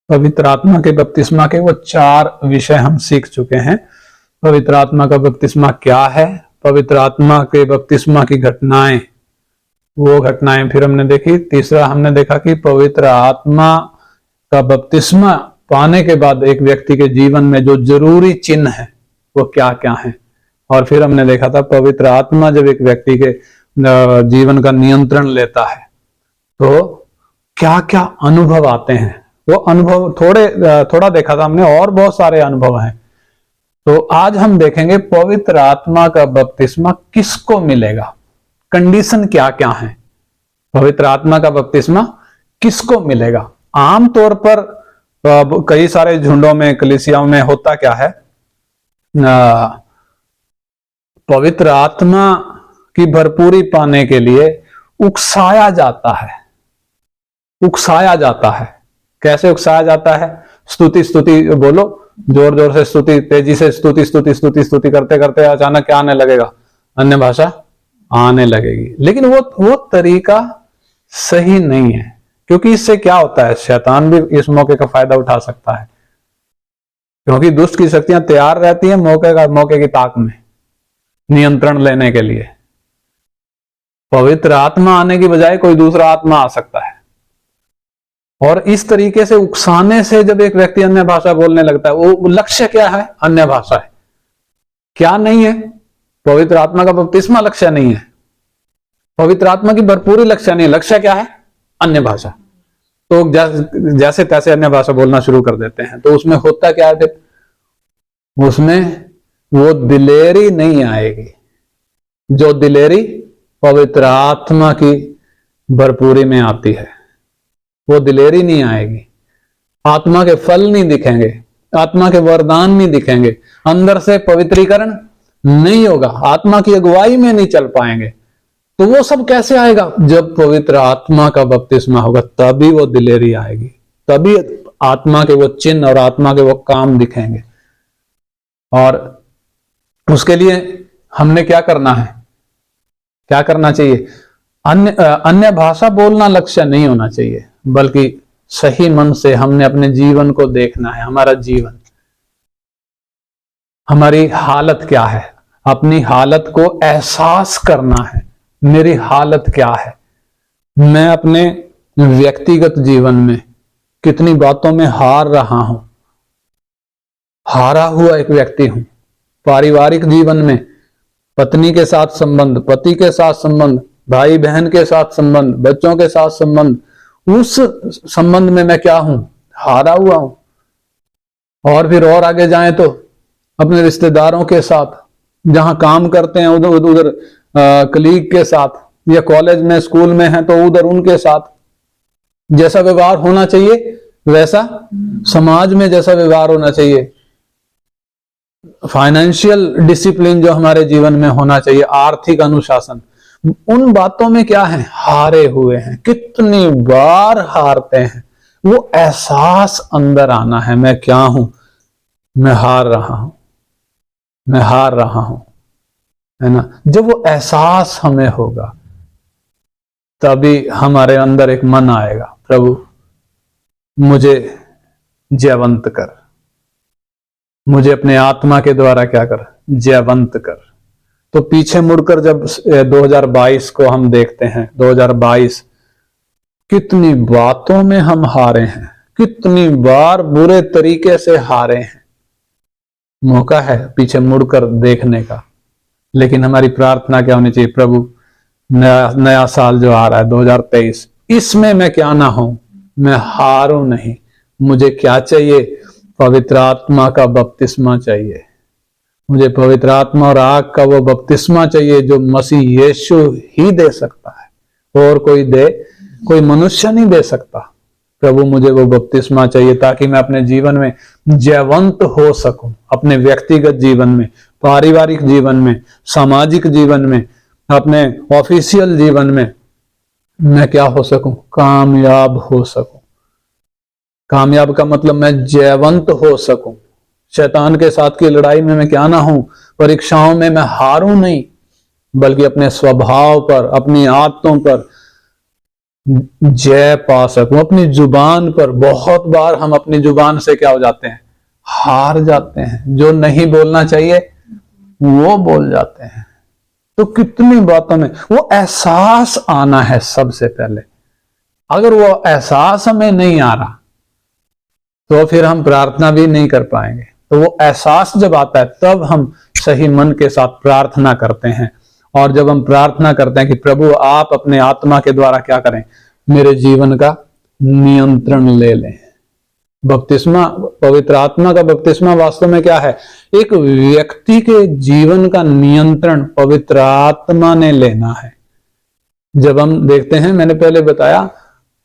पवित्र आत्मा के बपतिस्मा के वो 4 विषय हम सीख चुके हैं। पवित्र आत्मा का बपतिस्मा क्या है, पवित्र आत्मा के बपतिस्मा की घटनाएं, वो घटनाएं फिर हमने देखी। तीसरा हमने देखा कि पवित्र आत्मा का बपतिस्मा पाने के बाद एक व्यक्ति के जीवन में जो जरूरी चिन्ह है वो क्या क्या है। और फिर हमने देखा था पवित्र आत्मा जब एक व्यक्ति के जीवन का नियंत्रण लेता है तो क्या क्या अनुभव आते हैं। वो अनुभव थोड़ा देखा था हमने, और बहुत सारे अनुभव हैं। तो आज हम देखेंगे पवित्र आत्मा का बपतिस्मा किसको मिलेगा, कंडीशन क्या क्या है, पवित्र आत्मा का बपतिस्मा किसको मिलेगा। आमतौर पर कई सारे झुंडों में, कलीसियाओं में होता क्या है, पवित्र आत्मा की भरपूरी पाने के लिए उकसाया जाता है। उकसाया जाता है, कैसे उकसाया जाता है? स्तुति स्तुति बोलो, जोर जोर से स्तुति, तेजी से स्तुति स्तुति स्तुति स्तुति करते करते अचानक क्या आने लगेगा? अन्य भाषा आने लगेगी। लेकिन वो तरीका सही नहीं है, क्योंकि इससे क्या होता है, शैतान भी इस मौके का फायदा उठा सकता है, क्योंकि दुष्ट की शक्तियां तैयार रहती हैं मौके की ताक में नियंत्रण लेने के लिए। पवित्र आत्मा आने की बजाय कोई दूसरा आत्मा आ सकता है। और इस तरीके से उकसाने से जब एक व्यक्ति अन्य भाषा बोलने लगता है, वो लक्ष्य क्या है? अन्य भाषा है। क्या नहीं है? पवित्र आत्मा का बपतिस्मा लक्ष्य नहीं है, पवित्र आत्मा की भरपूरी लक्ष्य नहीं है। लक्ष्य क्या है? अन्य भाषा। तो जैसे तैसे अन्य भाषा बोलना शुरू कर देते हैं। तो उसमें होता क्या है फिर? उसमें वो दिलेरी नहीं आएगी, जो दिलेरी पवित्र आत्मा की भरपूरी में आती है। वो दिलेरी नहीं आएगी, आत्मा के फल नहीं दिखेंगे, आत्मा के वरदान नहीं दिखेंगे, अंदर से पवित्रीकरण नहीं होगा, आत्मा की अगुवाई में नहीं चल पाएंगे। तो वो सब कैसे आएगा? जब पवित्र आत्मा का बपतिस्मा होगा तभी वो दिलेरी आएगी, तभी आत्मा के वो चिन्ह और आत्मा के वो काम दिखेंगे। और उसके लिए हमने क्या करना है, क्या करना चाहिए? अन्य भाषा बोलना लक्ष्य नहीं होना चाहिए, बल्कि सही मन से हमने अपने जीवन को देखना है। हमारा जीवन, हमारी हालत क्या है, अपनी हालत को एहसास करना है। मेरी हालत क्या है? मैं अपने व्यक्तिगत जीवन में कितनी बातों में हार रहा हूं, हारा हुआ एक व्यक्ति हूं। पारिवारिक जीवन में पत्नी के साथ संबंध, पति के साथ संबंध, भाई बहन के साथ संबंध, बच्चों के साथ संबंध, उस संबंध में मैं क्या हूं? हारा हुआ हूं। और फिर और आगे जाएं तो अपने रिश्तेदारों के साथ, जहां काम करते हैं उधर कलीग के साथ, या कॉलेज में स्कूल में है तो उधर उनके साथ जैसा व्यवहार होना चाहिए वैसा समाज में जैसा व्यवहार होना चाहिए, फाइनेंशियल डिसिप्लिन जो हमारे जीवन में होना चाहिए, आर्थिक अनुशासन, उन बातों में क्या है? हारे हुए हैं। कितनी बार हारते हैं। वो एहसास अंदर आना है, मैं क्या हूं? मैं हार रहा हूं, मैं हार रहा हूं, है ना। जब वो एहसास हमें होगा तभी हमारे अंदर एक मन आएगा, प्रभु मुझे जयवंत कर, मुझे अपने आत्मा के द्वारा क्या कर? जयवंत कर। तो पीछे मुड़कर जब 2022 को हम देखते हैं, 2022 कितनी बातों में हम हारे हैं, कितनी बार बुरे तरीके से हारे हैं। मौका है पीछे मुड़कर देखने का। लेकिन हमारी प्रार्थना क्या होनी चाहिए? प्रभु नया साल जो आ रहा है 2023, इसमें मैं क्या ना हूं, मैं हारूं नहीं। मुझे क्या चाहिए? पवित्र आत्मा का बपतिस्मा चाहिए। मुझे पवित्र आत्मा और आग का वो बपतिस्मा चाहिए जो मसीह यीशु ही दे सकता है, और कोई मनुष्य नहीं दे सकता। प्रभु मुझे वो बपतिस्मा चाहिए ताकि मैं अपने जीवन में जयवंत हो सकूं, अपने व्यक्तिगत जीवन में, पारिवारिक जीवन में, सामाजिक जीवन में, अपने ऑफिशियल जीवन में मैं क्या हो सकूं? कामयाब हो सकूं। कामयाब का मतलब मैं जयवंत हो सकूं। शैतान के साथ की लड़ाई में मैं क्या ना हूं? परीक्षाओं में मैं हारूं नहीं, बल्कि अपने स्वभाव पर, अपनी आदतों पर जय पा सकूं, अपनी जुबान पर। बहुत बार हम अपनी जुबान से क्या हो जाते हैं, हार जाते हैं, जो नहीं बोलना चाहिए वो बोल जाते हैं। तो कितनी बातों में वो एहसास आना है सबसे पहले। अगर वो एहसास हमें नहीं आ रहा तो फिर हम प्रार्थना भी नहीं कर पाएंगे। तो वो एहसास जब आता है तब हम सही मन के साथ प्रार्थना करते हैं। और जब हम प्रार्थना करते हैं कि प्रभु आप अपने आत्मा के द्वारा क्या करें, मेरे जीवन का नियंत्रण ले लें। बपतिस्मा, पवित्र आत्मा का बपतिस्मा वास्तव में क्या है, एक व्यक्ति के जीवन का नियंत्रण पवित्र आत्मा ने लेना है। जब हम देखते हैं, मैंने पहले बताया,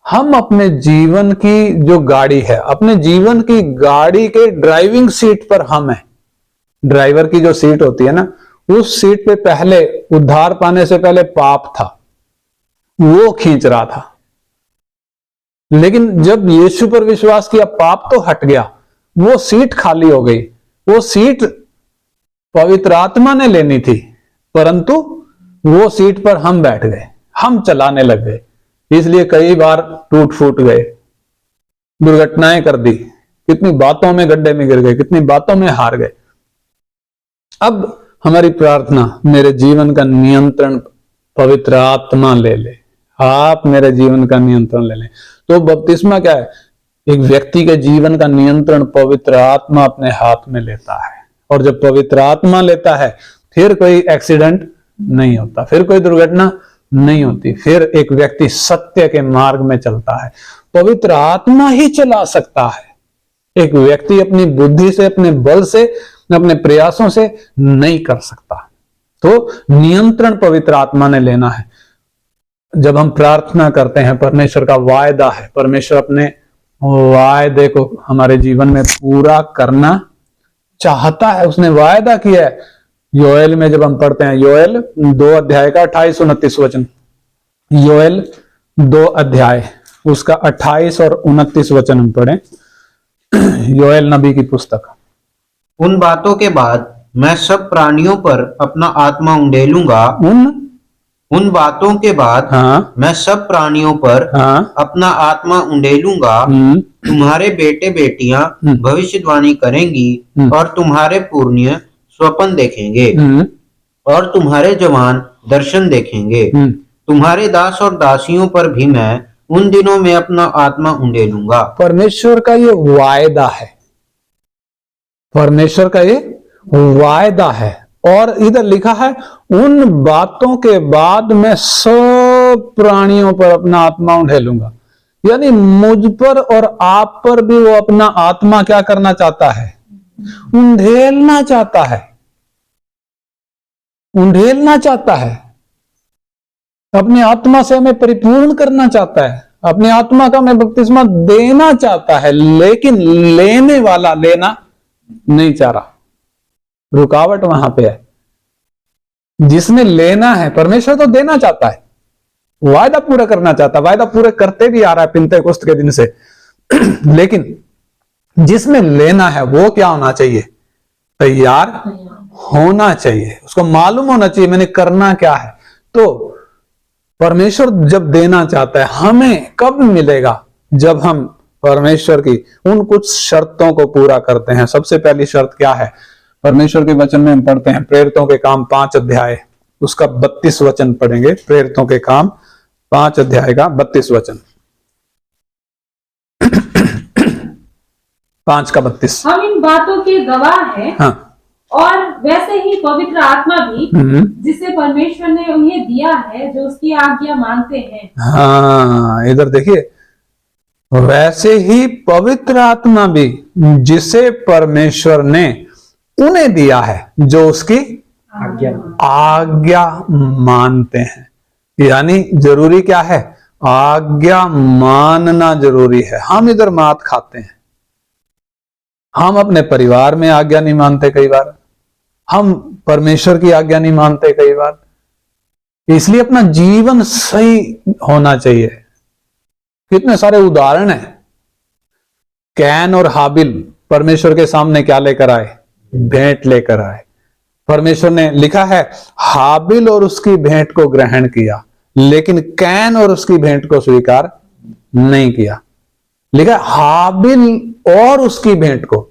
हम अपने जीवन की जो गाड़ी है, अपने जीवन की गाड़ी के ड्राइविंग सीट पर हम हैं। ड्राइवर की जो सीट होती है ना, उस सीट पे पहले उद्धार पाने से पहले पाप था, वो खींच रहा था। लेकिन जब यीशु पर विश्वास किया, पाप तो हट गया, वो सीट खाली हो गई। वो सीट पवित्र आत्मा ने लेनी थी, परंतु वो सीट पर हम बैठ गए, हम चलाने लग गए। इसलिए कई बार टूट फूट गए, दुर्घटनाएं कर दी, कितनी बातों में गड्ढे में गिर गए, कितनी बातों में हार गए। अब हमारी प्रार्थना, मेरे जीवन का नियंत्रण पवित्र आत्मा ले ले, आप मेरे जीवन का नियंत्रण ले लें। तो बपतिस्मा क्या है, एक व्यक्ति के जीवन का नियंत्रण पवित्र आत्मा अपने हाथ में लेता है। और जब पवित्र आत्मा लेता है, फिर कोई एक्सीडेंट नहीं होता, फिर कोई दुर्घटना नहीं होती, फिर एक व्यक्ति सत्य के मार्ग में चलता है। पवित्र आत्मा ही चला सकता है। एक व्यक्ति अपनी बुद्धि से, अपने बल से, अपने प्रयासों से नहीं कर सकता। तो नियंत्रण पवित्र आत्मा ने लेना है। जब हम प्रार्थना करते हैं, परमेश्वर का वायदा है, परमेश्वर अपने वायदे को हमारे जीवन में पूरा करना चाहता है। उसने वायदा किया है। योएल में जब हम पढ़ते हैं, योएल 2 अध्याय का 28-29 वचन, योएल 2 अध्याय उसका 28 और 29 वचन हम पढ़ें। योएल नबी की पुस्तक। उन बातों के बाद मैं सब प्राणियों पर अपना आत्मा उंडेलूंगा। उन बातों के बाद हाँ, मैं सब प्राणियों पर हाँ, अपना आत्मा उंडेलूंगा। तुम्हारे बेटे बेटियां भविष्यवाणी करेंगी और तुम्हारे पुण्य स्वप्न देखेंगे और तुम्हारे जवान दर्शन देखेंगे। तुम्हारे दास और दासियों पर भी मैं उन दिनों में अपना आत्मा उंडेलूंगा। परमेश्वर का ये वायदा है, परमेश्वर का ये वायदा है। और इधर लिखा है, उन बातों के बाद मैं सब प्राणियों पर अपना आत्मा उंडेलूंगा। यानी मुझ पर और आप पर भी वो अपना आत्मा क्या करना चाहता है, उंडेलना चाहता है, उंडेलना चाहता है। अपनी आत्मा से हमें परिपूर्ण करना चाहता है, अपनी आत्मा का हमें बपतिस्मा देना चाहता है। लेकिन लेने वाला लेना नहीं चाह रहा, रुकावट वहां पे है। जिसने लेना है, परमेश्वर तो देना चाहता है, वायदा पूरा करना चाहता है, वायदा पूरे करते भी आ रहा है पिंतेकुस्त के दिन से। लेकिन जिसने लेना है वो क्या होना चाहिए, तैयार होना चाहिए, उसको मालूम होना चाहिए मैंने करना क्या है। तो परमेश्वर जब देना चाहता है, हमें कब मिलेगा, जब हम परमेश्वर की उन कुछ शर्तों को पूरा करते हैं। सबसे पहली शर्त क्या है, परमेश्वर के वचन में हम पढ़ते हैं, प्रेरितों के काम 5 अध्याय उसका 32 वचन पढ़ेंगे। प्रेरितों के काम 5 अध्याय का 32 वचन, 5 का 32। हम इन बातों के गवाह हैं। हाँ, और वैसे ही पवित्र आत्मा भी जिसे परमेश्वर ने उन्हें दिया है, जो उसकी आज्ञा मानते हैं। हाँ, इधर देखिए, वैसे ही पवित्र आत्मा भी जिसे परमेश्वर ने उन्हें दिया है, जो उसकी आज्ञा मानते हैं। यानी जरूरी क्या है, आज्ञा मानना जरूरी है। हम इधर मात खाते हैं, हम अपने परिवार में आज्ञा नहीं मानते, कई बार हम परमेश्वर की आज्ञा नहीं मानते कई बार। इसलिए अपना जीवन सही होना चाहिए। कितने सारे उदाहरण हैं। कैन और हाबिल परमेश्वर के सामने क्या लेकर आए, भेंट लेकर आए। परमेश्वर ने लिखा है, हाबिल और उसकी भेंट को ग्रहण किया, लेकिन कैन और उसकी भेंट को स्वीकार नहीं किया। लिखा हाबिल और उसकी भेंट को,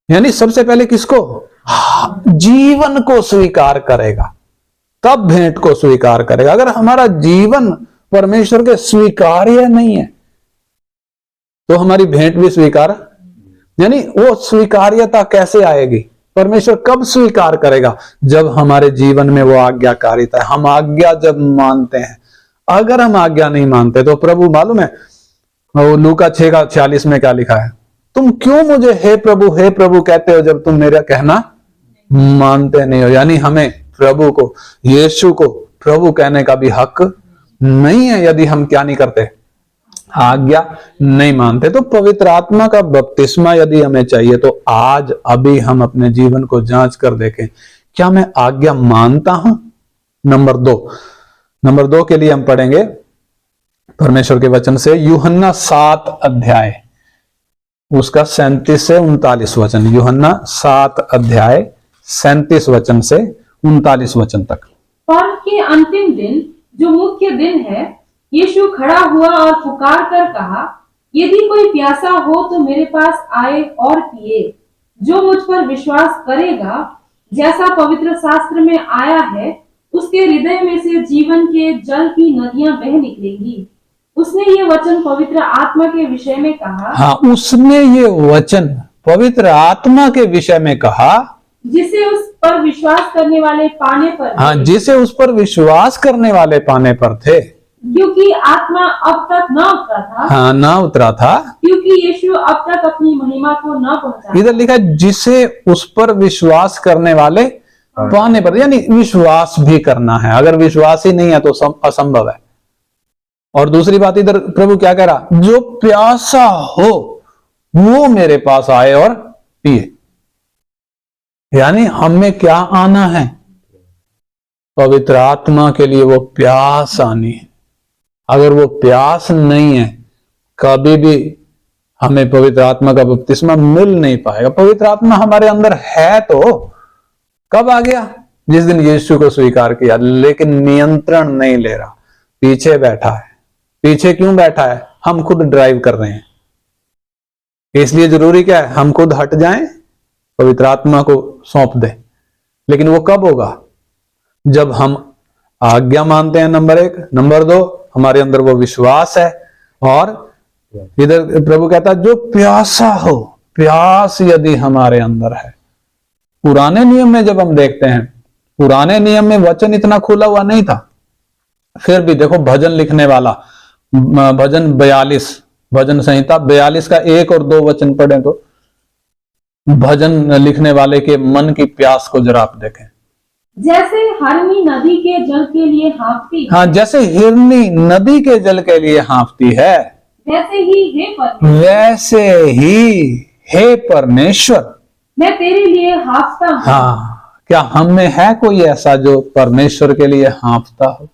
यानी सबसे पहले किसको? जीवन को स्वीकार करेगा तब भेंट को स्वीकार करेगा। अगर हमारा जीवन परमेश्वर के स्वीकार्य नहीं है तो हमारी भेंट भी स्वीकार, यानी वो स्वीकार्यता कैसे आएगी? परमेश्वर कब स्वीकार करेगा? जब हमारे जीवन में वो आज्ञाकारिता है, हम आज्ञा जब मानते हैं। अगर हम आज्ञा नहीं मानते तो प्रभु, मालूम है वो लूका 6:46 में क्या लिखा है? तुम क्यों मुझे हे प्रभु कहते हो जब तुम मेरा कहना मानते नहीं हो। यानी हमें प्रभु को, यीशु को प्रभु कहने का भी हक नहीं है यदि हम क्या नहीं करते, आज्ञा नहीं मानते। तो पवित्र आत्मा का बपतिस्मा यदि हमें चाहिए तो आज अभी हम अपने जीवन को जांच कर देखें, क्या मैं आज्ञा मानता हूं? नंबर दो के लिए हम पढ़ेंगे परमेश्वर के वचन से यूहन्ना 7 अध्याय उसका 37 से 39 वचन। यूहन्ना 7 अध्याय 37 वचन से 39 वचन तक। पर्व के अंतिम दिन जो मुख्य दिन है, यीशु खड़ा हुआ और पुकार कर कहा, यदि कोई प्यासा हो तो मेरे पास आए और पिए। जो मुझ पर विश्वास करेगा, जैसा पवित्र शास्त्र में आया है, उसके हृदय में से जीवन के जल की नदियां बह निकलेंगी। उसने ये वचन पवित्र आत्मा के विषय में कहा। हाँ, उसने ये वचन पवित्र आत्मा के विषय में कहा, जिसे उस पर विश्वास करने वाले पाने पर थे। हाँ, जिसे उस पर विश्वास करने वाले पाने पर थे, क्योंकि आत्मा अब तक न उतरा था। हाँ, ना उतरा था, क्योंकि यीशु अब तक अपनी महिमा को न पहुंचा। इधर लिखा जिसे उस पर विश्वास करने वाले पाने पर, यानी विश्वास भी करना है। अगर विश्वास ही नहीं है तो असंभव है। और दूसरी बात इधर प्रभु क्या कह रहा? जो प्यासा हो वो मेरे पास आए और पिए। यानी हमें क्या आना है? पवित्र आत्मा के लिए वो प्यास आनी है। अगर वो प्यास नहीं है, कभी भी हमें पवित्र आत्मा का बपतिस्मा मिल नहीं पाएगा। पवित्र आत्मा हमारे अंदर है तो कब आ गया? जिस दिन यीशु को स्वीकार किया, लेकिन नियंत्रण नहीं ले रहा, पीछे बैठा है। पीछे क्यों बैठा है? हम खुद ड्राइव कर रहे हैं। इसलिए जरूरी क्या है? हम खुद हट जाएं, पवित्र आत्मा को सौंप दें। लेकिन वो कब होगा? जब हम आज्ञा मानते हैं, नंबर 1। नंबर 2, हमारे अंदर वो विश्वास है। और इधर प्रभु कहता है जो प्यासा हो, प्यास यदि हमारे अंदर है। पुराने नियम में जब हम देखते हैं, पुराने नियम में वचन इतना खुला हुआ नहीं था। फिर भी देखो, भजन लिखने वाला, भजन 42, भजन संहिता 42 का 1 और 2 वचन पढ़ें तो भजन लिखने वाले के मन की प्यास को जरा आप देखें। जैसे हिरनी नदी के जल के लिए हाँफती है, हाँ, जैसे हिरनी नदी के जल के लिए हाँफती है, वैसे ही हे परमेश्वर मैं तेरे लिए हाँफता हूँ। हाँ, क्या हम में है कोई ऐसा जो परमेश्वर के लिए हाँफता हो?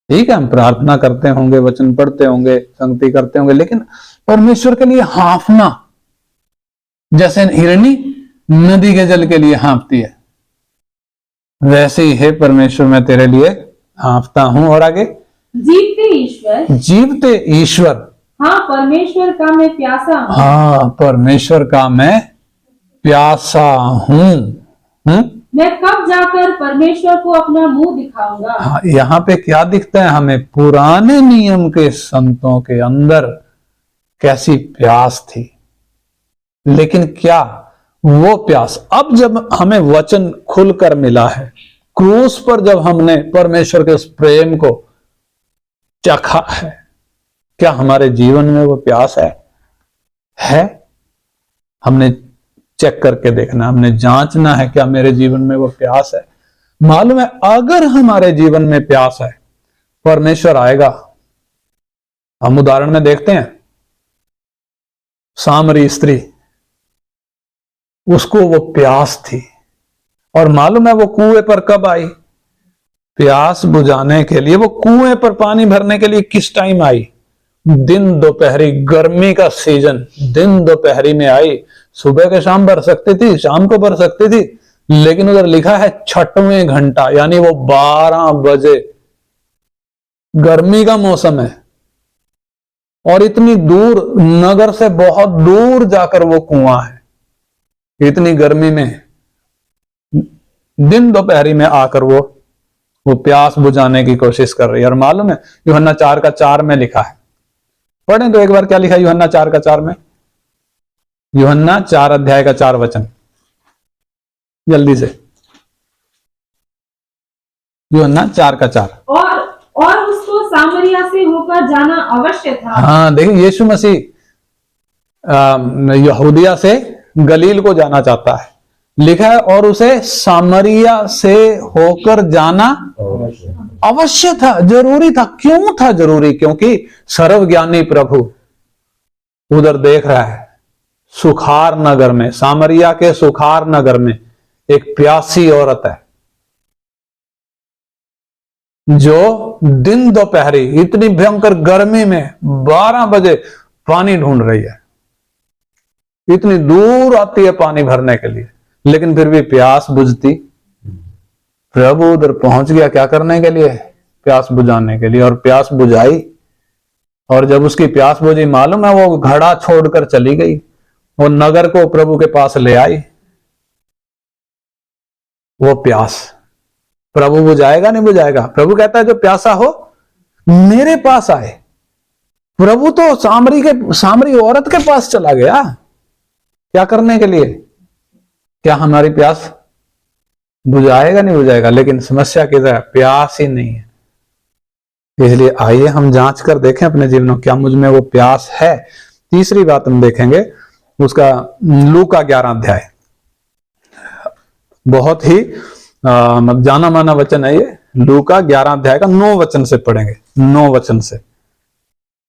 ठीक है, हम प्रार्थना करते होंगे, वचन पढ़ते होंगे, संगति करते होंगे, लेकिन परमेश्वर के लिए हाँफना, जैसे हिरनी नदी के जल के लिए हाँफती है, वैसे ही है परमेश्वर मैं तेरे लिए हाँफता हूं। और आगे, जीवते ईश्वर, हाँ परमेश्वर का मैं प्यासा हूं। हाँ, परमेश्वर का मैं प्यासा हूं। मैं कब जाकर परमेश्वर को अपना मुंह दिखाऊंगा। हाँ, यहाँ पे क्या दिखता है हमें? पुराने नियम के संतों के अंदर कैसी प्यास थी, लेकिन क्या वो प्यास अब जब हमें वचन खुलकर मिला है, क्रूस पर जब हमने परमेश्वर के उस प्रेम को चखा है, क्या हमारे जीवन में वो प्यास है? हमने चेक करके देखना, हमने जांचना है क्या मेरे जीवन में वो प्यास है। मालूम है, अगर हमारे जीवन में प्यास है, परमेश्वर आएगा। हम उदाहरण में देखते हैं, सामरी स्त्री, उसको वो प्यास थी, और मालूम है वो कुएं पर कब आई? प्यास बुझाने के लिए। वो कुएं पर पानी भरने के लिए किस टाइम आई? दिन दोपहरी, गर्मी का सीजन, दिन दोपहरी में आई। सुबह के शाम भर सकती थी, शाम को भर सकती थी, लेकिन उधर लिखा है 6वें घंटा, यानी वो 12 बजे, गर्मी का मौसम है और इतनी दूर, नगर से बहुत दूर जाकर वो कुआं है, इतनी गर्मी में दिन दोपहरी में आकर वो प्यास बुझाने की कोशिश कर रही है। और मालूम है यूहन्ना 4:4 में लिखा है, पढ़ें तो एक बार, क्या लिखा है यूहन्ना 4:4 में? यूहन्ना 4:4 जल्दी से, यूहन्ना 4:4। और उसको सामरिया से होकर जाना अवश्य था। हाँ देखिए, यीशु मसीह यहूदिया से गलील को जाना चाहता है, लिखा है, और उसे सामरिया से होकर जाना अवश्य था, जरूरी था। क्यों था जरूरी? क्योंकि सर्वज्ञानी प्रभु उधर देख रहा है, सुखार नगर में, सामरिया के सुखार नगर में एक प्यासी औरत है जो दिन दोपहरी इतनी भयंकर गर्मी में 12 बजे पानी ढूंढ रही है, इतनी दूर आती है पानी भरने के लिए, लेकिन फिर भी प्यास बुझती। प्रभु उधर पहुंच गया, क्या करने के लिए? प्यास बुझाने के लिए, और प्यास बुझाई। और जब उसकी प्यास बुझी, मालूम है वो घड़ा छोड़कर चली गई, वो नगर को प्रभु के पास ले आई। वो प्यास प्रभु बुझाएगा नहीं बुझाएगा? प्रभु कहता है जो प्यासा हो मेरे पास आए। प्रभु तो सामरी औरत के पास चला गया, क्या करने के लिए? क्या हमारी प्यास बुझाएगा नहीं बुझाएगा? लेकिन समस्या किधर है? प्यास ही नहीं है। इसलिए आइए हम जांच कर देखें अपने जीवन में, क्या मुझ में वो प्यास है। तीसरी बात हम देखेंगे उसका लूका 11 बहुत ही जाना माना वचन है ये। लूका 11 का 9 वचन से पढ़ेंगे, 9 वचन से।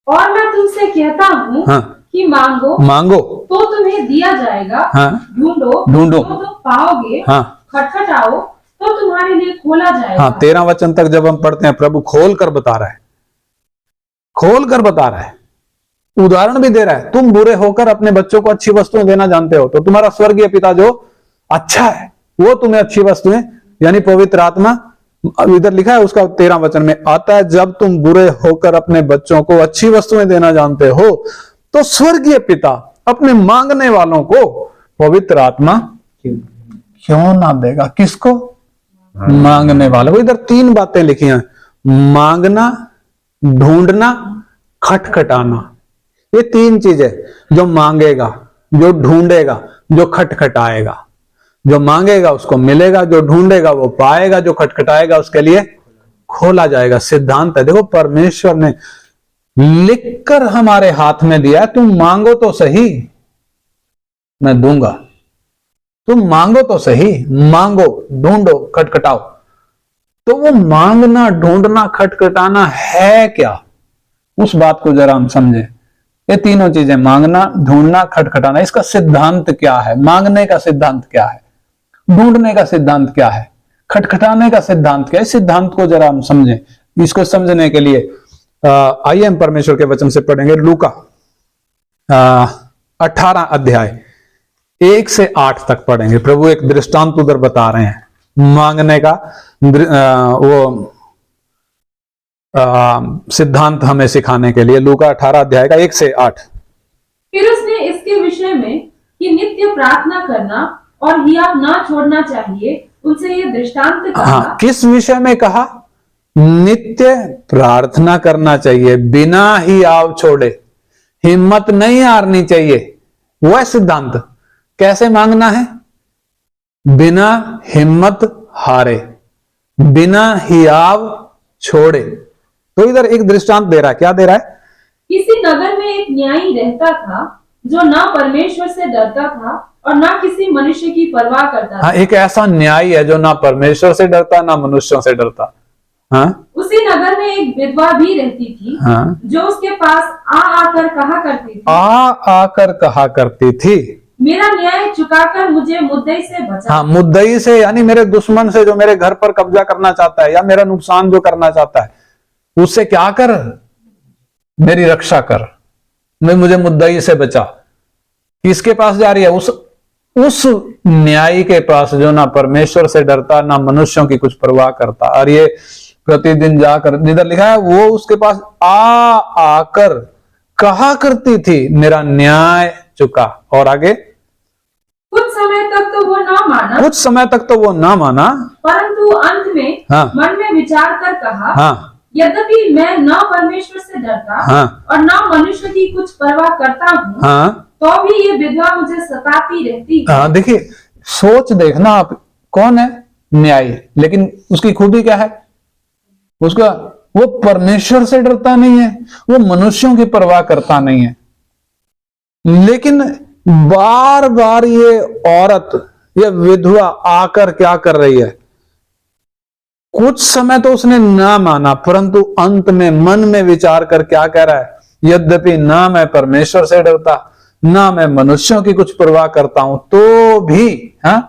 और मैं तुमसे कहता हूँ हाँ, कि मांगो तो तुम्हें दिया जाएगा, हाँ, ढूंढो तो तुम पाओगे, हाँ, खटखटाओ तो तुम्हारे लिए खोला जाएगा। हाँ, 13 वचन तक जब हम पढ़ते हैं, प्रभु खोल कर बता रहा है, खोल कर बता रहा है, उदाहरण भी दे रहा है। तुम बुरे होकर अपने बच्चों को अच्छी वस्तुएं देना जानते हो, तो तुम्हारा स्वर्गीय पिता जो अच्छा है वो तुम्हें अच्छी वस्तुएं, यानी पवित्र आत्मा, इधर लिखा है उसका 13 वचन में आता है, जब तुम बुरे होकर अपने बच्चों को अच्छी वस्तुएं देना जानते हो, तो स्वर्गीय पिता अपने मांगने वालों को पवित्र आत्मा क्यों ना देगा? किसको? मांगने वालों को। इधर 3 बातें लिखी हैं, मांगना, ढूंढना, खटखटाना। ये 3 चीजें, जो मांगेगा, जो ढूंढेगा, जो खटखटाएगा। जो मांगेगा उसको मिलेगा, जो ढूंढेगा वो पाएगा, जो खटखटाएगा उसके लिए खोला जाएगा। सिद्धांत है, देखो परमेश्वर ने लिखकर हमारे हाथ में दिया है, तुम मांगो तो सही, मैं दूंगा। तुम मांगो तो सही, मांगो, ढूंढो, खटखटाओ। तो वो मांगना, ढूंढना, खटखटाना है क्या? उस बात को जरा हम समझें। ये तीनों चीजें, मांगना, ढूंढना, खटखटाना, इसका सिद्धांत क्या है? मांगने का सिद्धांत क्या है? ढूंढने का सिद्धांत क्या है? खटखटाने का सिद्धांत क्या है? इस सिद्धांत को जरा हम समझें। इसको समझने के लिए आइए हम परमेश्वर के वचन से पढ़ेंगे। लूका 18 1 से 8 तक पढ़ेंगे। प्रभु एक दृष्टांत उधर बता रहे हैं मांगने का, वो सिद्धांत हमें सिखाने के लिए। लूका 18 का 1 से 8। फिर उसने इसके विषय में कि नित्य प्रार्थना करना और हियाव ना छोड़ना चाहिए, उनसे ये दृष्टांत कहा। हाँ, किस विषय में कहा? नित्य प्रार्थना करना चाहिए, बिना हियाव छोड़े, हिम्मत नहीं हारनी चाहिए। वह सिद्धांत कैसे मांगना है? बिना हिम्मत हारे, बिना हियाव छोड़े। तो इधर एक दृष्टांत दे रहा है। क्या दे रहा है? किसी नगर में एक न्यायी रहता था जो ना परमेश्वर से डरता था और ना किसी मनुष्य की परवाह करता था। हाँ, एक ऐसा न्यायी है जो ना परमेश्वर से डरता, ना मनुष्यों से डरता। हाँ, उसी नगर में एक विधवा भी रहती थी, हाँ, जो उसके पास आकर कहा करती थी, आकर कहा करती थी, मेरा न्याय चुकाकर मुझे मुद्दई से बचा। हाँ, मुद्दई से, यानी मेरे दुश्मन से, जो मेरे घर पर कब्जा करना चाहता है या मेरा नुकसान जो करना चाहता है, उससे क्या कर, मेरी रक्षा कर, मैं मुझे मुद्दई से बचा। किसके पास जा रही है? उस उस न्यायी के पास जो ना परमेश्वर से डरता ना मनुष्यों की कुछ परवाह करता, और ये प्रतिदिन जाकर, जिधर लिखा है वो उसके पास आकर कहा करती थी मेरा न्याय चुका। और आगे कुछ समय तक तो वो ना माना, कुछ समय तक तो वो ना माना, परंतु अंत में हाँ। मन में विचार कर कहा, हाँ यद्यपि मैं न परमेश्वर से डरता हाँ। और न मनुष्य की कुछ परवाह करता हूँ, हाँ तो भी ये विधवा मुझे सताती रहती है। हाँ, देखिए सोच देखना आप, कौन है न्यायी, लेकिन उसकी खूबी क्या है, उसका वो परमेश्वर से डरता नहीं है, वो मनुष्यों की परवाह करता नहीं है। लेकिन बार बार ये औरत, ये विधवा आकर क्या कर रही है, कुछ समय तो उसने ना माना, परंतु अंत में मन में विचार कर क्या कह रहा है, यद्यपि ना मैं परमेश्वर से डरता ना मैं मनुष्यों की कुछ परवाह करता हूं, तो भी हाँ,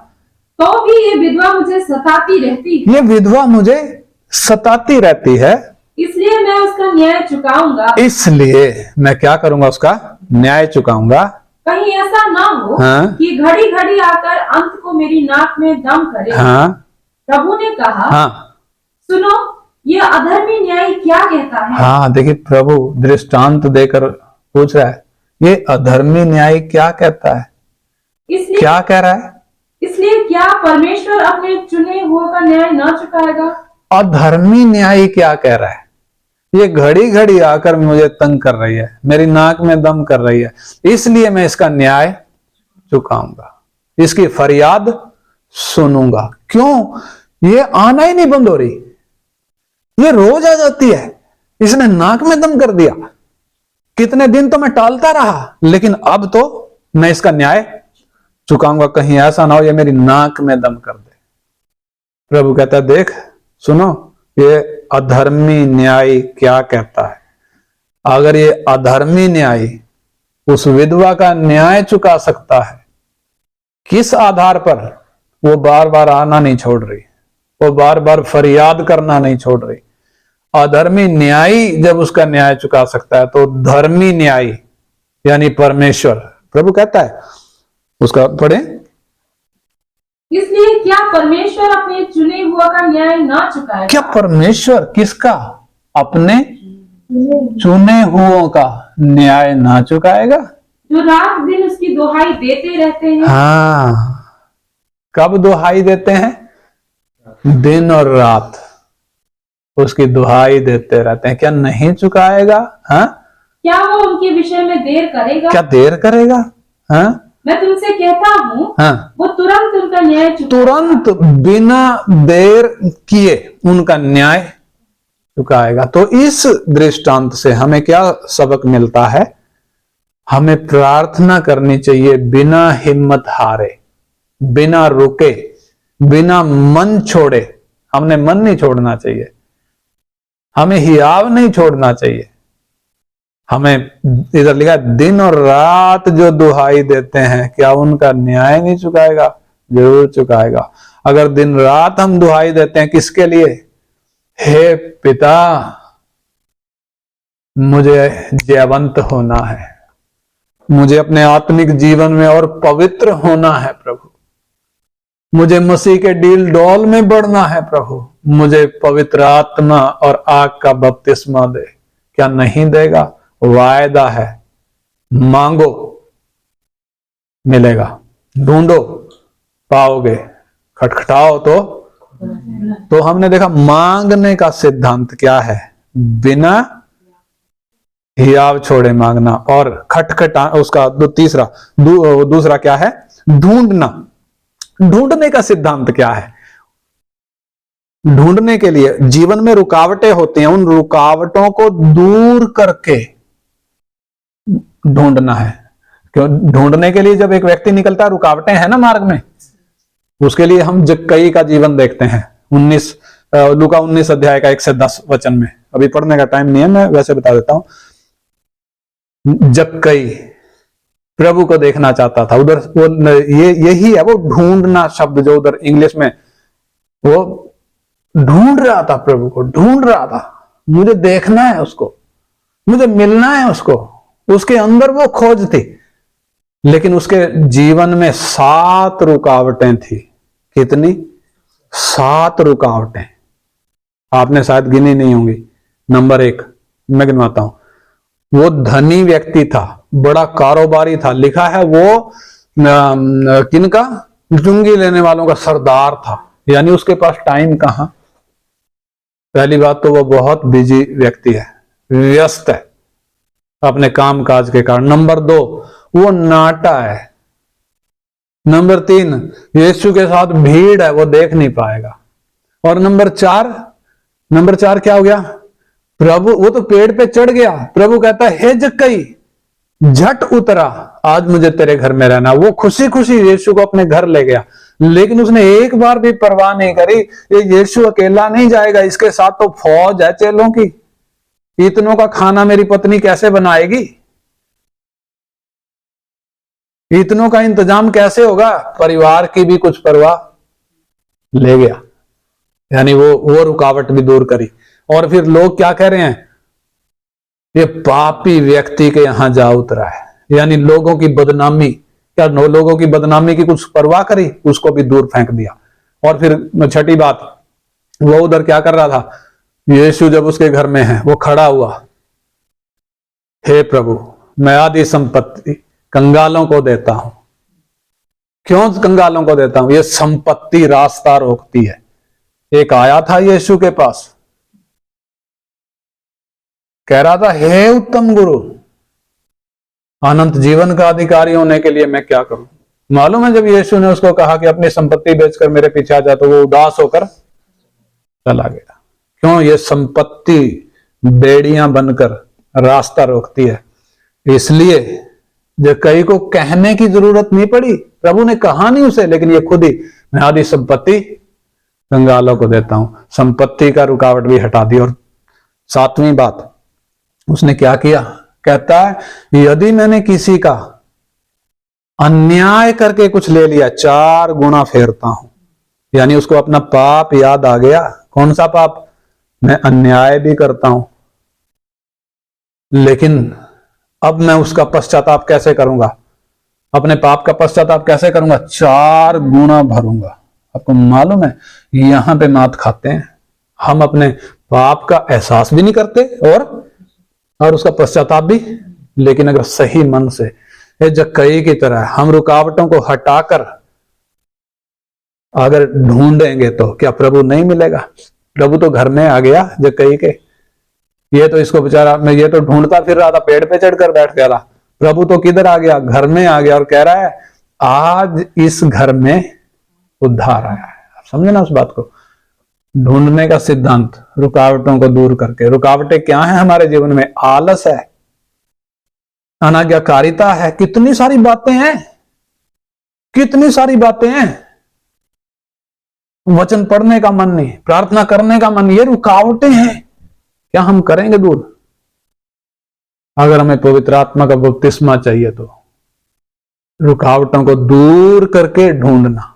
तो भी ये विधवा मुझे सताती रहती है। ये विधवा मुझे सताती रहती है, इसलिए मैं उसका न्याय चुकाऊंगा। इसलिए मैं क्या करूंगा, उसका न्याय चुकाऊंगा। कहीं ऐसा ना हो हाँ। कि घड़ी घड़ी आकर अंत को मेरी नाक में दम करे। हाँ प्रभु ने कहा, हाँ सुनो, ये अधर्मी न्यायी क्या कहता है। हाँ, देखिए प्रभु दृष्टांत देकर पूछ रहा है, ये अधर्मी न्यायी क्या कहता है, इसलिए क्या कह रहा है, इसलिए क्या परमेश्वर अपने चुने हुए का न्याय न चुकाएगा। अधर्मी न्यायी क्या कह रहा है, ये घड़ी घड़ी आकर मुझे तंग कर रही है, मेरी नाक में दम कर रही है, इसलिए मैं इसका न्याय चुकाऊंगा, इसकी फरियाद सुनूंगा। क्यों, ये आना ही नहीं बंद हो रही, ये रोज आ जाती है, इसने नाक में दम कर दिया, कितने दिन तो मैं टालता रहा, लेकिन अब तो मैं इसका न्याय चुकाऊंगा, कहीं ऐसा ना हो ये मेरी नाक में दम कर दे। प्रभु कहता है, देख सुनो, ये अधर्मी न्यायी क्या कहता है। अगर ये अधर्मी न्यायी उस विधवा का न्याय चुका सकता है, किस आधार पर, वो बार बार आना नहीं छोड़ रही, वो बार बार फरियाद करना नहीं छोड़ रही। अधर्मी न्यायी जब उसका न्याय चुका सकता है, तो धर्मी न्यायी यानी परमेश्वर, प्रभु कहता है, उसका पढ़े, इसलिए क्या परमेश्वर अपने चुने हुआ का न्याय न चुकाएगा। क्या परमेश्वर किसका, अपने चुने हुओं का न्याय ना चुकाएगा, जो रात दिन उसकी दुहाई देते रहते हैं। हाँ, कब दुहाई देते हैं, दिन और रात उसकी दुहाई देते रहते हैं, क्या नहीं चुकाएगा। हाँ, क्या वो उनके विषय में देर करेगा, क्या देर करेगा। हाँ मैं तुमसे कहता हूँ, हाँ, वो तुरंत उनका न्याय तुरंत बिना देर किए उनका न्याय चुकाएगा। तो इस दृष्टांत से हमें क्या सबक मिलता है, हमें प्रार्थना करनी चाहिए बिना हिम्मत हारे, बिना रुके, बिना मन छोड़े। हमने मन नहीं छोड़ना चाहिए, हमें हियाव नहीं छोड़ना चाहिए। हमें इधर लिखा है, दिन और रात जो दुहाई देते हैं, क्या उनका न्याय नहीं चुकाएगा, जरूर चुकाएगा। अगर दिन रात हम दुहाई देते हैं, किसके लिए, हे पिता मुझे जयवंत होना है, मुझे अपने आत्मिक जीवन में और पवित्र होना है प्रभु, मुझे मसीह के डील डॉल में बढ़ना है प्रभु, मुझे पवित्र आत्मा और आग का बपतिस्मा दे। क्या नहीं देगा, वायदा है, मांगो मिलेगा, ढूंढो पाओगे, खटखटाओ तो हमने देखा मांगने का सिद्धांत क्या है, बिना हियाव छोड़े मांगना, और खटखटा उसका दूसरा क्या है, ढूंढना। ढूंढने का सिद्धांत क्या है, ढूंढने के लिए जीवन में रुकावटें होती हैं, उन रुकावटों को दूर करके ढूंढना है। क्यों, ढूंढने के लिए जब एक व्यक्ति निकलता है, रुकावटें हैं ना मार्ग में, उसके लिए हम जक्कई का जीवन देखते हैं, लूका 19 अध्याय का 1 से 10 वचन में। अभी पढ़ने का टाइम नहीं है, मैं वैसे बता देता हूं। जक्कई प्रभु को देखना चाहता था, उधर वो यही है, वो ढूंढना शब्द जो उधर इंग्लिश में, वो ढूंढ रहा था, प्रभु को ढूंढ रहा था, मुझे देखना है उसको, मुझे मिलना है उसको, उसके अंदर वो खोज थी। लेकिन उसके जीवन में 7 रुकावटें थी। कितनी? 7 रुकावटें। आपने शायद गिनी नहीं होंगी। नंबर 1 मैं गिनवाता हूं। वो धनी व्यक्ति था, बड़ा कारोबारी था। लिखा है वो किनका? चुंगी लेने वालों का सरदार था। यानी उसके पास टाइम कहां। पहली बात तो वो बहुत बिजी व्यक्ति है, व्यस्त है अपने काम काज के कारण। नंबर 2 वो नाटा है। नंबर 3 यीशु के साथ भीड़ है, वो देख नहीं पाएगा। और नंबर 4 क्या हो गया? प्रभु, वो तो पेड़ पे चढ़ गया। प्रभु कहता है हे जक्कई झट उतरा, आज मुझे तेरे घर में रहना। वो खुशी खुशी यीशु को अपने घर ले गया, लेकिन उसने एक बार भी परवाह नहीं करी ये यीशु अकेला नहीं जाएगा, इसके साथ तो फौज है चेलों की। इतनों का खाना मेरी पत्नी कैसे बनाएगी, इतनों का इंतजाम कैसे होगा? परिवार की भी कुछ परवाह ले गया। यानी वो रुकावट भी दूर करी। और फिर लोग क्या कह रहे हैं? ये पापी व्यक्ति के यहां जा उतरा है। यानी लोगों की बदनामी, क्या लोगों की बदनामी की कुछ परवाह करी? उसको भी दूर फेंक दिया। और फिर छठी बात, वो उधर क्या कर रहा था? यीशु जब उसके घर में है, वो खड़ा हुआ, हे प्रभु मैं आधी संपत्ति कंगालों को देता हूं। क्यों कंगालों को देता हूं? ये संपत्ति रास्ता रोकती है। एक आया था यीशु के पास, कह रहा था हे उत्तम गुरु, अनंत जीवन का अधिकारी होने के लिए मैं क्या करूं? मालूम है जब यीशु ने उसको कहा कि अपनी संपत्ति बेचकर मेरे पीछे आ जा, तो वो उदास होकर चला गया। क्यों? ये संपत्ति बेड़ियां बनकर रास्ता रोकती है। इसलिए जो कई को कहने की जरूरत नहीं पड़ी, प्रभु ने कहा नहीं उसे, लेकिन ये खुद ही मैं आधी संपत्ति कंगालों को देता हूं। संपत्ति का रुकावट भी हटा दी। और 7वीं बात उसने क्या किया? कहता है यदि मैंने किसी का अन्याय करके कुछ ले लिया, 4 गुना फेरता हूं। यानी उसको अपना पाप याद आ गया। कौन सा पाप? मैं अन्याय भी करता हूं, लेकिन अब मैं उसका पश्चाताप कैसे करूंगा? अपने पाप का पश्चाताप कैसे करूंगा? 4 गुना भरूंगा। आपको मालूम है यहां पे मात खाते हैं हम, अपने पाप का एहसास भी नहीं करते और उसका पश्चाताप भी। लेकिन अगर सही मन से जक्कई की तरह हम रुकावटों को हटाकर अगर ढूंढेंगे, तो क्या प्रभु नहीं मिलेगा? प्रभु तो घर में आ गया जक्कई के। ये तो इसको बेचारा, मैं ये तो ढूंढता फिर रहा था, पेड़ पे चढ़कर बैठ गया था। प्रभु तो किधर आ गया? घर में आ गया। और कह रहा है आज इस घर में उद्धार आया है। आप समझे ना उस बात को? ढूंढने का सिद्धांत, रुकावटों को दूर करके। रुकावटें क्या है हमारे जीवन में? आलस है, अनाज्ञाकारिता है, कितनी सारी बातें हैं, कितनी सारी बातें हैं। वचन पढ़ने का मन नहीं, प्रार्थना करने का मन, ये रुकावटें हैं। क्या हम करेंगे दूर? अगर हमें पवित्र आत्मा का बपतिस्मा चाहिए तो रुकावटों को दूर करके ढूंढना।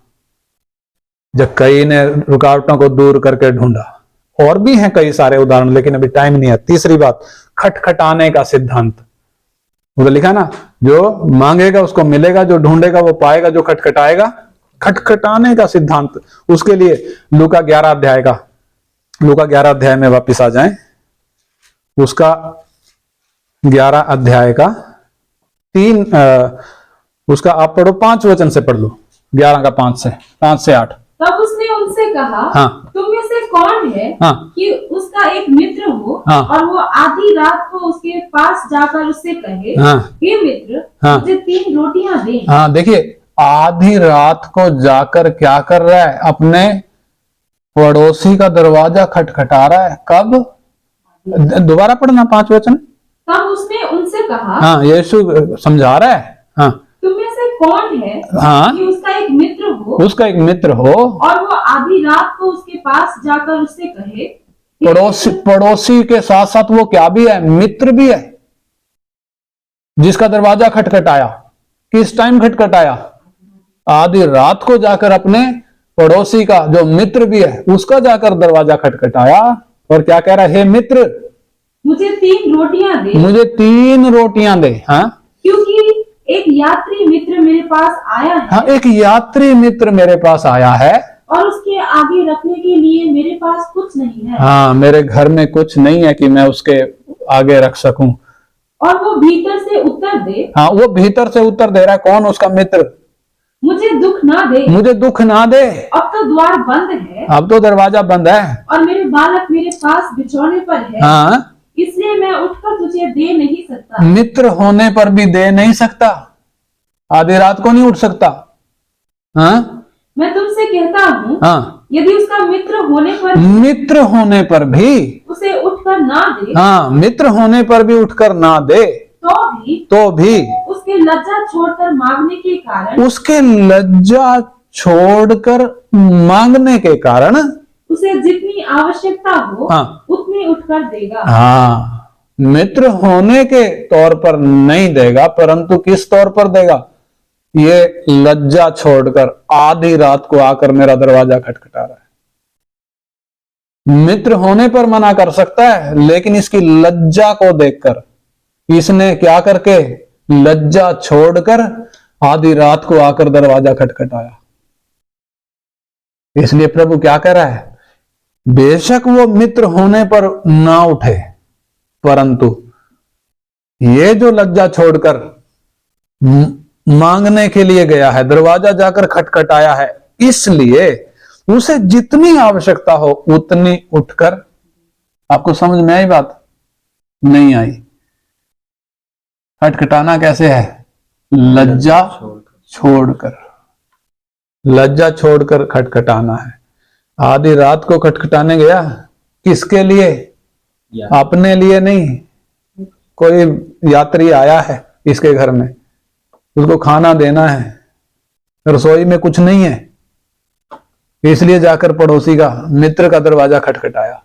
जक्कई ने रुकावटों को दूर करके ढूंढा। और भी हैं कई सारे उदाहरण, लेकिन अभी टाइम नहीं है। 3री बात, खटखटाने का सिद्धांत। वो लिखा ना, जो मांगेगा उसको मिलेगा, जो ढूंढेगा वो पाएगा, जो खटखटाएगा। खटखटाने का सिद्धांत, उसके लिए लूका 11 अध्याय में वापिस आ जाएं। उसका 11 अध्याय का 3 उसका आप पढ़ो, 5 वचन से पढ़ लो। 11 का 5 से 8। तब उसने उनसे कहा, हाँ, तुम में से कौन है हाँ, कि उसका एक मित्र हो, हाँ, और वो आधी रात को उसके पास जाकर उससे कहे, हाँ, हे मित्र, हाँ, मुझे 3 रोटियां दे। हाँ, देखिए आधी रात को जाकर क्या कर रहा है? अपने पड़ोसी का दरवाजा खटखटा रहा है। कब? दोबारा पढ़ना 5 वचन। तब उसने उनसे कहा, हाँ, यीशु समझा रहा है। हाँ, तुम में से कौन है हाँ, कि उसका एक मित्र हो, और वो आधी रात को उसके पास जाकर उससे कहे। पड़ोसी के साथ साथ वो क्या भी है? मित्र भी है, जिसका दरवाजा खटखटाया। किस टाइम खटखटाया? आधी रात को जाकर अपने पड़ोसी का, जो मित्र भी है, उसका जाकर दरवाजा खटखटाया। और क्या कह रहा है? हे मित्र, मुझे 3 रोटियां दे। मुझे 3 रोटियां दे। हाँ, क्योंकि एक यात्री यात्री मित्र मेरे पास आया है हाँ, एक यात्री मित्र मेरे पास आया है और उसके आगे रखने के लिए मेरे पास कुछ नहीं है। हाँ, मेरे घर में कुछ नहीं है कि मैं उसके आगे रख सकूं। और वो भीतर से उत्तर दे, हाँ, वो भीतर से उत्तर दे रहा है। कौन? उसका मित्र। मुझे दुख ना दे, मुझे दुख ना दे, अब तो द्वार बंद है अब तो दरवाजा बंद है। और मेरे बालक मेरे पास बिछौने पर है, हाँ, इसलिए मैं उठकर तुझे दे नहीं सकता। मित्र होने पर भी दे नहीं सकता, आधी रात को नहीं उठ सकता। हाँ मैं तुमसे कहता हूँ, हाँ, यदि उसका मित्र होने पर मित्र होने पर भी, उसे उठकर ना दे, हाँ, मित्र होने पर भी उठकर ना दे तो भी उसके लज्जा छोड़कर मांगने के कारण, उसके लज्जा छोड़कर मांगने के कारण उसे जितनी आवश्यकता हो हाँ, उतनी उठकर देगा। हाँ, मित्र होने के तौर पर नहीं देगा, परंतु किस तौर पर देगा? ये लज्जा छोड़कर आधी रात को आकर मेरा दरवाजा खटखटा रहा है। मित्र होने पर मना कर सकता है, लेकिन इसकी लज्जा को देखकर इसने क्या करके लज्जा छोड़कर आधी रात को आकर दरवाजा खटखटाया। इसलिए प्रभु क्या कह रहा है? बेशक वो मित्र होने पर ना उठे, परंतु ये जो लज्जा छोड़कर मांगने के लिए गया है, दरवाजा जाकर खटखटाया है, इसलिए उसे जितनी आवश्यकता हो उतनी उठकर। आपको समझ में आई बात? नहीं आई? खटखटाना कैसे है? लज्जा छोड़कर, लज्जा छोड़कर खटखटाना है। आधी रात को खटखटाने गया, किसके लिए? अपने लिए नहीं। कोई यात्री आया है इसके घर में, उसको खाना देना है, रसोई में कुछ नहीं है, इसलिए जाकर पड़ोसी का, मित्र का दरवाजा खटखटाया।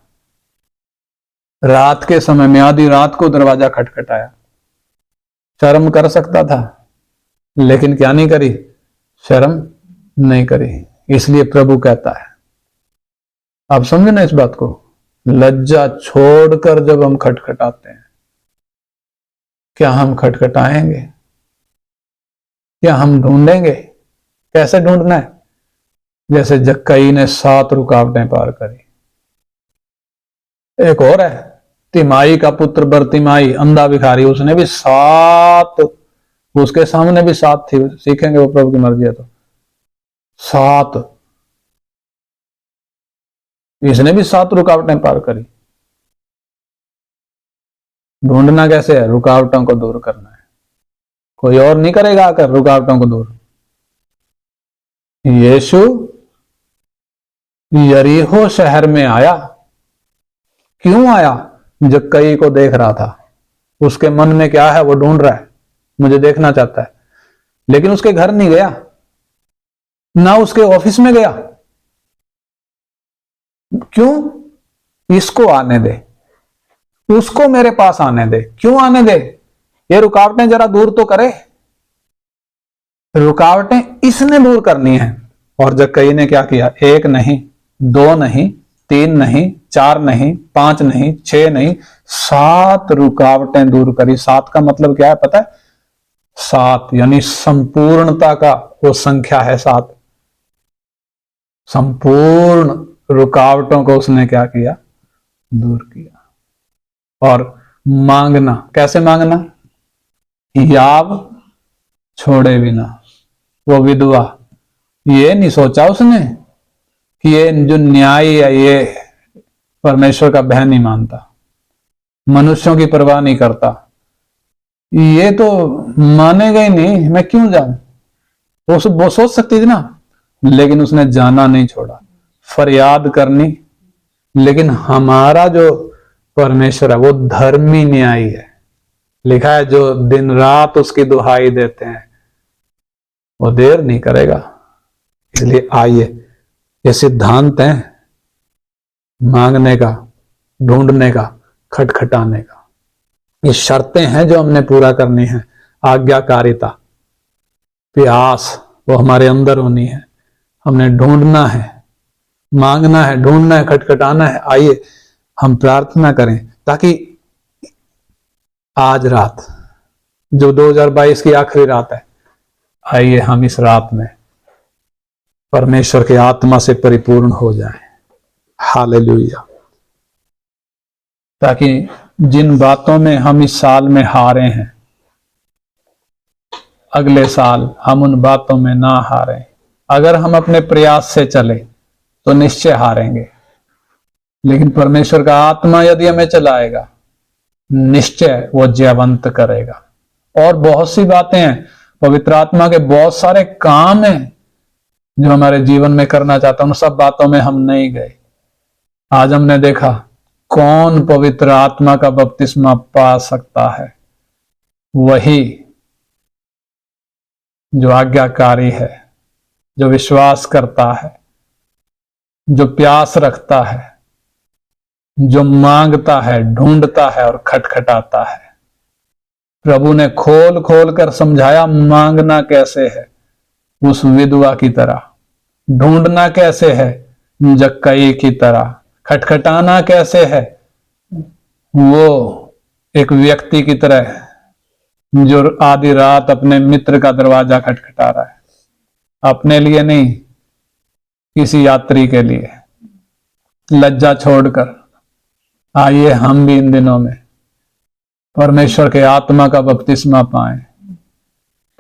रात के समय में आधी रात को दरवाजा खटखटाया। शर्म कर सकता था, लेकिन क्या नहीं करी? शर्म नहीं करी। इसलिए प्रभु कहता है, आप समझे ना इस बात को? लज्जा छोड़कर जब हम खटखटाते हैं, क्या हम खटखटाएंगे? क्या हम ढूंढेंगे? कैसे ढूंढना है? जैसे जक्कई ने 7 रुकावटें पार करी। एक और है, तिमाई का पुत्र बरतिमाई, अंधा भिखारी, उसने भी 7, उसके सामने भी 7 थी। सीखेंगे वो प्रभु की मर्जी है तो 7, इसने भी 7 रुकावटें पार करी। ढूंढना कैसे है? रुकावटों को दूर करना है। कोई और नहीं करेगा आकर रुकावटों को दूर। यीशु यरीहो शहर में आया। क्यों आया? जक्कई को देख रहा था। उसके मन में क्या है? वो ढूंढ रहा है, मुझे देखना चाहता है। लेकिन उसके घर नहीं गया, ना उसके ऑफिस में गया। क्यों? इसको आने दे, उसको मेरे पास आने दे। क्यों आने दे? ये रुकावटें जरा दूर तो करे। रुकावटें इसने दूर करनी है। और जक्कई ने क्या किया? 1 नहीं, 2 नहीं, 3 नहीं, 4 नहीं, 5 नहीं, 6 नहीं, 7 रुकावटें दूर करी। 7 का मतलब क्या है पता है? 7 यानी संपूर्णता का वो संख्या है 7। संपूर्ण रुकावटों को उसने क्या किया? दूर किया। और मांगना, कैसे मांगना? याव छोड़े बिना। वो विधवा, ये नहीं सोचा उसने कि ये जो न्याय है ये परमेश्वर का भय नहीं मानता, मनुष्यों की परवाह नहीं करता, ये तो मानेगा ही नहीं, मैं क्यों जाऊं। वो सोच सकती थी ना, लेकिन उसने जाना नहीं छोड़ा, फरियाद करनी। लेकिन हमारा जो परमेश्वर है वो धर्मी न्यायी है। लिखा है जो दिन रात उसकी दुहाई देते हैं वो देर नहीं करेगा। इसलिए आइए, ये सिद्धांत है मांगने का, ढूंढने का, खटखटाने का। ये शर्तें हैं जो हमने पूरा करनी है। आज्ञाकारिता, प्यास वो हमारे अंदर होनी है। हमने ढूंढना है, मांगना है, ढूंढना है, खटखटाना है। आइए हम प्रार्थना करें ताकि आज रात जो 2022 की आखिरी रात है, आइए हम इस रात में परमेश्वर के आत्मा से परिपूर्ण हो जाएं। हालेलुया। ताकि जिन बातों में हम इस साल में हारे हैं, अगले साल हम उन बातों में ना हारें। अगर हम अपने प्रयास से चले तो निश्चय हारेंगे, लेकिन परमेश्वर का आत्मा यदि हमें चलाएगा, निश्चय वो जयवंत करेगा। और बहुत सी बातें हैं, पवित्र आत्मा के बहुत सारे काम हैं जो हमारे जीवन में करना चाहता हूं, उन सब बातों में हम नहीं गए। आज हमने देखा कौन पवित्र आत्मा का बपतिस्मा पा सकता है, वही जो आज्ञाकारी है, जो विश्वास करता है, जो प्यास रखता है, जो मांगता है, ढूंढता है और खटखटाता है। प्रभु ने खोल खोल कर समझाया मांगना कैसे है, उस विधवा की तरह, ढूंढना कैसे है, जक्कई की तरह, खटखटाना कैसे है, वो एक व्यक्ति की तरह जो आधी रात अपने मित्र का दरवाजा खटखटा रहा है, अपने लिए नहीं, किसी यात्री के लिए, लज्जा छोड़कर। आइए हम भी इन दिनों में परमेश्वर के आत्मा का बपतिस्मा पाएं,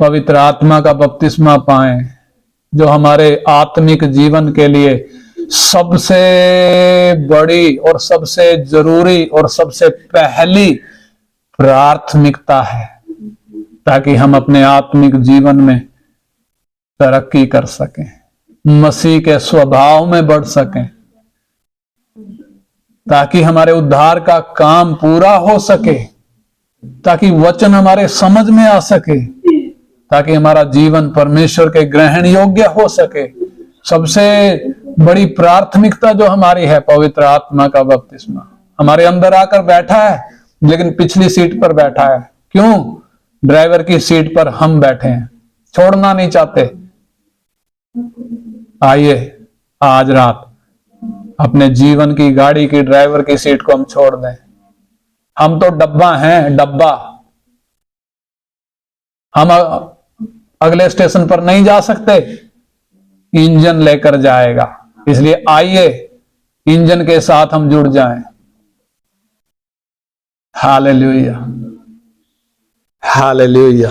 पवित्र आत्मा का बपतिस्मा पाएं, जो हमारे आत्मिक जीवन के लिए सबसे बड़ी और सबसे जरूरी और सबसे पहली प्राथमिकता है, ताकि हम अपने आत्मिक जीवन में तरक्की कर सकें, मसीह के स्वभाव में बढ़ सकें, ताकि हमारे उद्धार का काम पूरा हो सके, ताकि वचन हमारे समझ में आ सके, ताकि हमारा जीवन परमेश्वर के ग्रहण योग्य हो सके। सबसे बड़ी प्राथमिकता जो हमारी है, पवित्र आत्मा का बपतिस्मा हमारे अंदर आकर बैठा है, लेकिन पिछली सीट पर बैठा है। क्यों? ड्राइवर की सीट पर हम बैठे हैं, छोड़ना नहीं चाहते। आइए आज रात अपने जीवन की गाड़ी की ड्राइवर की सीट को हम छोड़ दें। हम तो डब्बा हैं, डब्बा। हम अगले स्टेशन पर नहीं जा सकते, इंजन लेकर जाएगा। इसलिए आइए इंजन के साथ हम जुड़ जाएं। Hallelujah, hallelujah.